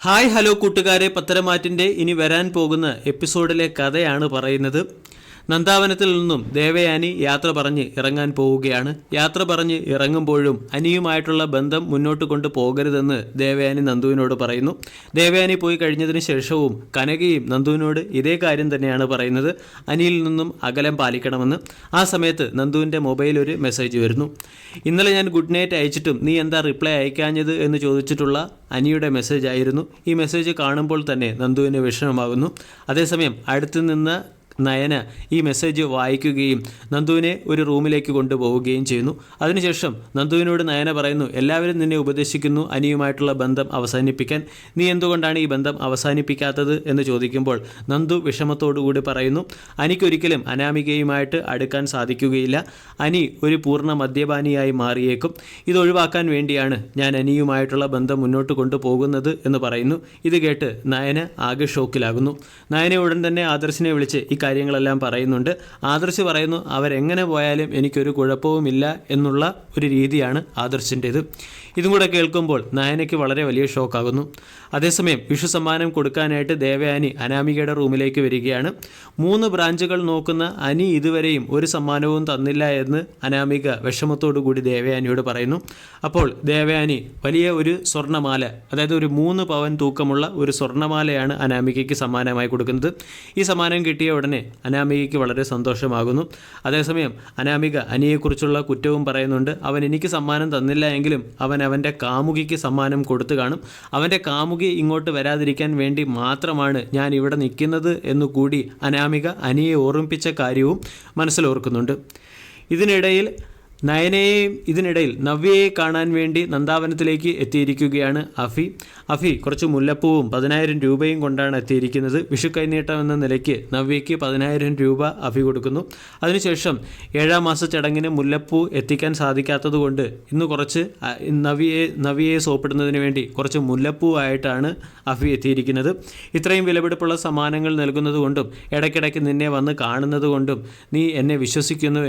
Hi hello കൂട്ടുകാരെ, പത്തരമാറ്റിൻ്റെ ഇനി വരാൻ പോകുന്ന എപ്പിസോഡിലെ കഥയാണ് പറയുന്നത്. നന്ദാവനത്തിൽ നിന്നും ദേവയാനി യാത്ര പറഞ്ഞ് ഇറങ്ങാൻ പോവുകയാണ്. യാത്ര പറഞ്ഞ് ഇറങ്ങുമ്പോഴും അനിയുമായിട്ടുള്ള ബന്ധം മുന്നോട്ട് കൊണ്ട് പോകരുതെന്ന് ദേവയാനി നന്ദുവിനോട് പറയുന്നു. ദേവയാനി പോയി കഴിഞ്ഞതിന് ശേഷവും കനകയും നന്ദുവിനോട് ഇതേ കാര്യം തന്നെയാണ് പറയുന്നത്, അനിയിൽ നിന്നും അകലം പാലിക്കണമെന്ന്. ആ സമയത്ത് നന്ദുവിൻ്റെ മൊബൈൽ ഒരു മെസ്സേജ് വരുന്നു. ഇന്നലെ ഞാൻ ഗുഡ് നൈറ്റ് അയച്ചിട്ടും നീ എന്താ റിപ്ലൈ അയക്കാഞ്ഞത് എന്ന് ചോദിച്ചിട്ടുള്ള അനിയുടെ മെസ്സേജ് ആയിരുന്നു. ഈ മെസ്സേജ് കാണുമ്പോൾ തന്നെ നന്ദുവിന് വിഷമമാകുന്നു. അതേസമയം അടുത്ത് നിന്ന് നയന ഈ മെസ്സേജ് വായിക്കുകയും നന്ദുവിനെ ഒരു റൂമിലേക്ക് കൊണ്ടുപോവുകയും ചെയ്യുന്നു. അതിനുശേഷം നന്ദുവിനോട് നയന പറയുന്നു, എല്ലാവരും നിന്നെ ഉപദേശിക്കുന്നു അനിയുമായിട്ടുള്ള ബന്ധം അവസാനിപ്പിക്കാൻ, നീ എന്തുകൊണ്ടാണ് ഈ ബന്ധം അവസാനിപ്പിക്കാത്തത് എന്ന് ചോദിക്കുമ്പോൾ നന്ദു വിഷമത്തോടുകൂടി പറയുന്നു, അനിക്കൊരിക്കലും അനാമികയുമായിട്ട് അടുക്കാൻ സാധിക്കുകയില്ല. അനി ഒരു പൂർണ്ണ മദ്യപാനിയായി മാറിയേക്കും. ഇതൊഴിവാക്കാൻ വേണ്ടിയാണ് ഞാൻ അനിയുമായിട്ടുള്ള ബന്ധം മുന്നോട്ട് കൊണ്ടുപോകുന്നത് എന്ന് പറയുന്നു. ഇത് കേട്ട് നയന ആകെ ഷോക്കിലാകുന്നു. നയന ഉടൻ തന്നെ ആദർശിനെ വിളിച്ച് ഈ കാര്യങ്ങളെല്ലാം പറയുന്നുണ്ട്. ആദർശ് പറയുന്നു, അവരെങ്ങനെ പോയാലും എനിക്കൊരു കുഴപ്പവുമില്ല എന്നുള്ള ഒരു രീതിയാണ് ആദർശിൻ്റേത്. ഇതും കൂടെ കേൾക്കുമ്പോൾ നയനയ്ക്ക് വളരെ വലിയ ഷോക്കാകുന്നു. അതേസമയം വിഷു സമ്മാനം കൊടുക്കാനായിട്ട് ദേവയാനി അനാമികയുടെ റൂമിലേക്ക് വരികയാണ്. 3 ബ്രാഞ്ചുകൾ നോക്കുന്ന അനി ഇതുവരെയും ഒരു സമ്മാനവും തന്നില്ല എന്ന് അനാമിക വിഷമത്തോടു കൂടി ദേവയാനിയോട് പറയുന്നു. അപ്പോൾ ദേവയാനി വലിയ ഒരു സ്വർണ്ണമാല, അതായത് ഒരു 3 പവൻ തൂക്കമുള്ള ഒരു സ്വർണ്ണമാലയാണ് അനാമികയ്ക്ക് സമ്മാനമായി കൊടുക്കുന്നത്. ഈ സമ്മാനം കിട്ടിയ ഉടനെ അനാമികയ്ക്ക് വളരെ സന്തോഷമാകുന്നു. അതേസമയം അനാമിക അനിയെക്കുറിച്ചുള്ള കുറ്റവും പറയുന്നുണ്ട്. അവൻ എനിക്ക് സമ്മാനം തന്നില്ല എങ്കിലും അവൻ അവൻ്റെ കാമുകിക്ക് സമ്മാനം കൊടുത്തു കാണും. അവൻ്റെ കാമുകി ഇങ്ങോട്ട് വരാതിരിക്കാൻ വേണ്ടി മാത്രമാണ് ഞാൻ ഇവിടെ നിൽക്കുന്നത് എന്നുകൂടി അനാമിക അനിയെ ഓർമ്മിപ്പിച്ച കാര്യവും മനസ്സിലോർക്കുന്നുണ്ട്. ഇതിനിടയിൽ നവ്യയെ കാണാൻ വേണ്ടി നന്ദാവനത്തിലേക്ക് എത്തിയിരിക്കുകയാണ് അഫി കുറച്ച് മുല്ലപ്പൂവും 10,000 രൂപയും കൊണ്ടാണ് എത്തിയിരിക്കുന്നത്. വിഷു കൈനീട്ടം എന്ന നിലയ്ക്ക് നവ്യയ്ക്ക് 10,000 രൂപ അഫി കൊടുക്കുന്നു. അതിനുശേഷം 7ാം മാസ ചടങ്ങിന് മുല്ലപ്പൂ എത്തിക്കാൻ സാധിക്കാത്തത് കൊണ്ട് ഇന്ന് കുറച്ച് നവ്യയെ സോപ്പിടുന്നതിന് വേണ്ടി കുറച്ച് മുല്ലപ്പൂവായിട്ടാണ് അഫി എത്തിയിരിക്കുന്നത്. ഇത്രയും വിലപിടിപ്പുള്ള സമ്മാനങ്ങൾ നൽകുന്നത് കൊണ്ടും ഇടയ്ക്കിടയ്ക്ക് നിന്നെ വന്ന് കാണുന്നത് കൊണ്ടും നീ എന്നെ വിശ്വസിക്കുന്നു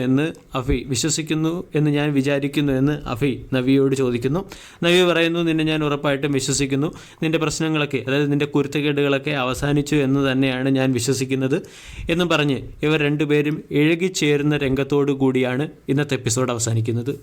എന്ന് ഞാൻ വിചാരിക്കുന്നു എന്ന് അഫി നവിയോട് ചോദിക്കുന്നു. നവി പറയുന്നു, നിന്നെ ഞാൻ ഉറപ്പായിട്ടും വിശ്വസിക്കുന്നു. നിൻ്റെ പ്രശ്നങ്ങളൊക്കെ, അതായത് നിൻ്റെ കുരുത്തക്കേടുകളൊക്കെ അവസാനിച്ചു എന്ന് തന്നെയാണ് ഞാൻ വിശ്വസിക്കുന്നത് എന്നും പറഞ്ഞ് ഇവർ രണ്ടുപേരും ഇഴകിച്ചേരുന്ന രംഗത്തോടു കൂടിയാണ് ഇന്നത്തെ എപ്പിസോഡ് അവസാനിക്കുന്നത്.